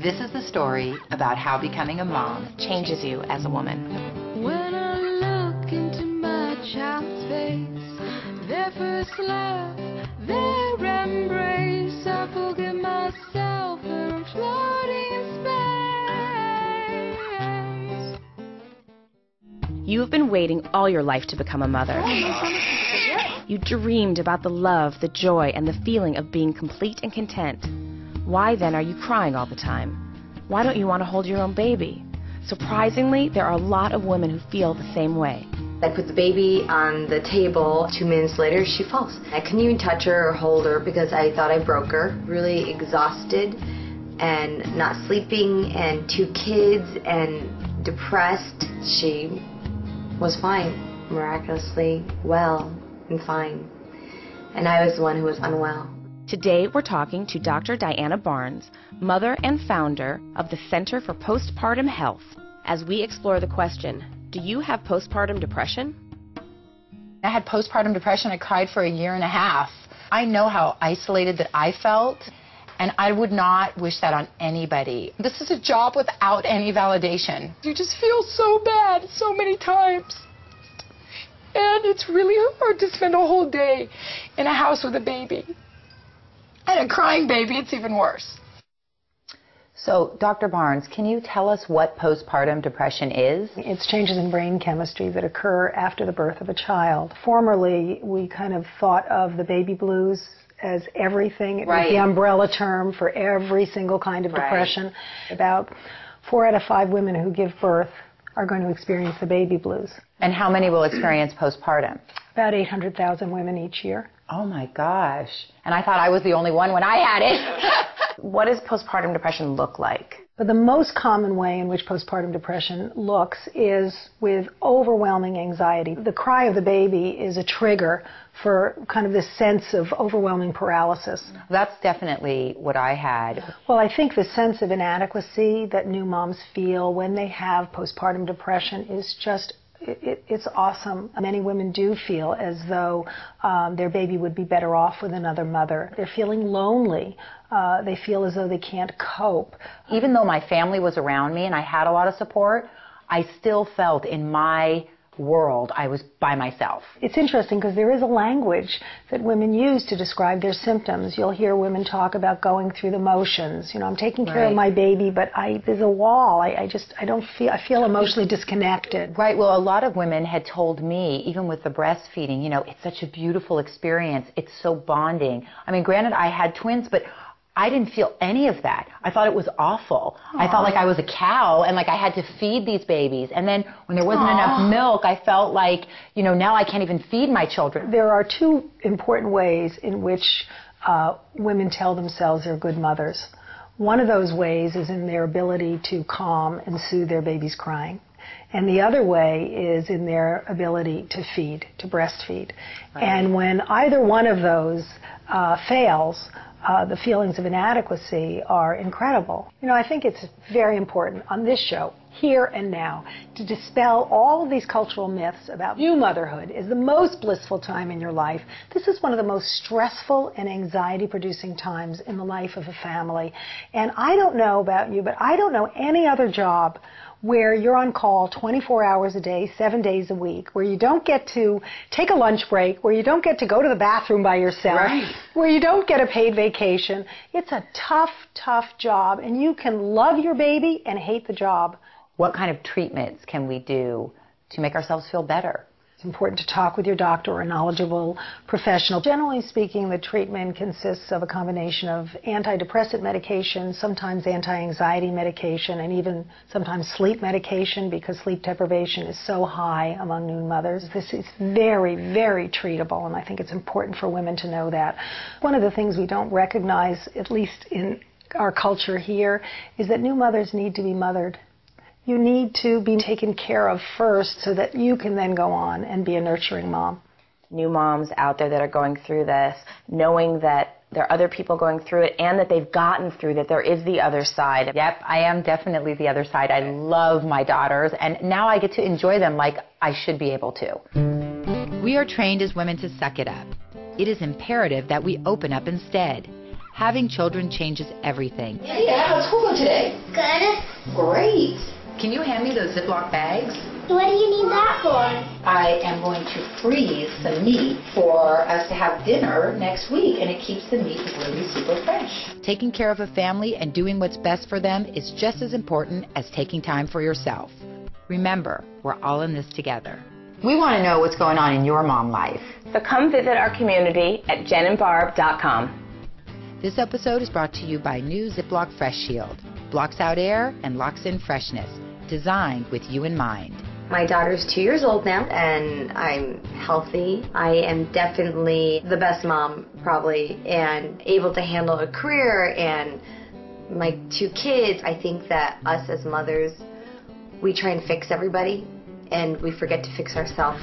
This is the story about how becoming a mom changes you as a woman. When I look into my child's face, their first laugh, their embrace, I forget myself and I'm floating in space. You have been waiting all your life to become a mother. You dreamed about the love, the joy, and the feeling of being complete and content. Why then are you crying all the time? Why don't you want to hold your own baby? Surprisingly, there are a lot of women who feel the same way. I put the baby on the table. 2 minutes later, she falls. I couldn't even touch her or hold her because I thought I broke her. Really exhausted and not sleeping and 2 kids and depressed. She was fine, miraculously well and fine. And I was the one who was unwell. Today, we're talking to Dr. Diana Barnes, mother and founder of the Center for Postpartum Health, as we explore the question, do you have postpartum depression? I had postpartum depression. I cried for 1.5 years. I know how isolated that I felt, and I would not wish that on anybody. This is a job without any validation. You just feel so bad so many times. And it's really hard to spend a whole day in a house with a baby. And a crying baby, it's even worse. So, Dr. Barnes, can you tell us what postpartum depression is? It's changes in brain chemistry that occur after the birth of a child. Formerly, we kind of thought of the baby blues as everything. It was the umbrella term for every single kind of depression. About 4 out of 5 women who give birth are going to experience the baby blues. And how many will experience postpartum? About 800,000 women each year. Oh my gosh. And I thought I was the only one when I had it. What does postpartum depression look like? But the most common way in which postpartum depression looks is with overwhelming anxiety. The cry of the baby is a trigger for kind of this sense of overwhelming paralysis. That's definitely what I had. Well, I think the sense of inadequacy that new moms feel when they have postpartum depression is just it's awesome. Many women do feel as though their baby would be better off with another mother. They're feeling lonely. They feel as though they can't cope. Even though my family was around me and I had a lot of support, I still felt in my world I was by myself. It's interesting because there is a language that women use to describe their symptoms. You'll hear women talk about going through the motions. You know, I'm taking care of my baby, but there's a wall. I feel emotionally disconnected. Right. Well, a lot of women had told me, even with the breastfeeding, you know, it's such a beautiful experience. It's so bonding. I mean, granted, I had twins, but I didn't feel any of that. I thought it was awful. I felt like I was a cow and like I had to feed these babies. And then when there wasn't enough milk, I felt like, you know, now I can't even feed my children. There are 2 important ways in which women tell themselves they're good mothers. One of those ways is in their ability to calm and soothe their baby's crying. And the other way is in their ability to feed, to breastfeed. And when either one of those fails, the feelings of inadequacy are incredible. You know, I think it's very important on this show, here and now, to dispel all of these cultural myths about new motherhood is the most blissful time in your life. This is one of the most stressful and anxiety-producing times in the life of a family. And I don't know about you, but I don't know any other job where you're on call 24 hours a day, 7 days a week, where you don't get to take a lunch break, where you don't get to go to the bathroom by yourself, where you don't get a paid vacation. It's a tough, tough job, and you can love your baby and hate the job. What kind of treatments can we do to make ourselves feel better? It's important to talk with your doctor or a knowledgeable professional. Generally speaking, the treatment consists of a combination of antidepressant medication, sometimes anti-anxiety medication, and even sometimes sleep medication because sleep deprivation is so high among new mothers. This is very, very treatable, and I think it's important for women to know that. One of the things we don't recognize, at least in our culture here, is that new mothers need to be mothered. You need to be taken care of first so that you can then go on and be a nurturing mom. New moms out there that are going through this, knowing that there are other people going through it and that they've gotten through, that there is the other side. Yep, I am definitely the other side. I love my daughters, and now I get to enjoy them like I should be able to. We are trained as women to suck it up. It is imperative that we open up instead. Having children changes everything. Yeah, how's school going today? Good. Great. Can you hand me those Ziploc bags? What do you need that for? I am going to freeze some meat for us to have dinner next week, and it keeps the meat really super fresh. Taking care of a family and doing what's best for them is just as important as taking time for yourself. Remember, we're all in this together. We want to know what's going on in your mom life. So come visit our community at jenandbarb.com. This episode is brought to you by new Ziploc Fresh Shield. Blocks out air and locks in freshness. Designed with you in mind. My daughter's 2 years old now, and I'm healthy. I am definitely the best mom, probably, and able to handle a career and my 2 kids. I think that us as mothers, we try and fix everybody, and we forget to fix ourselves.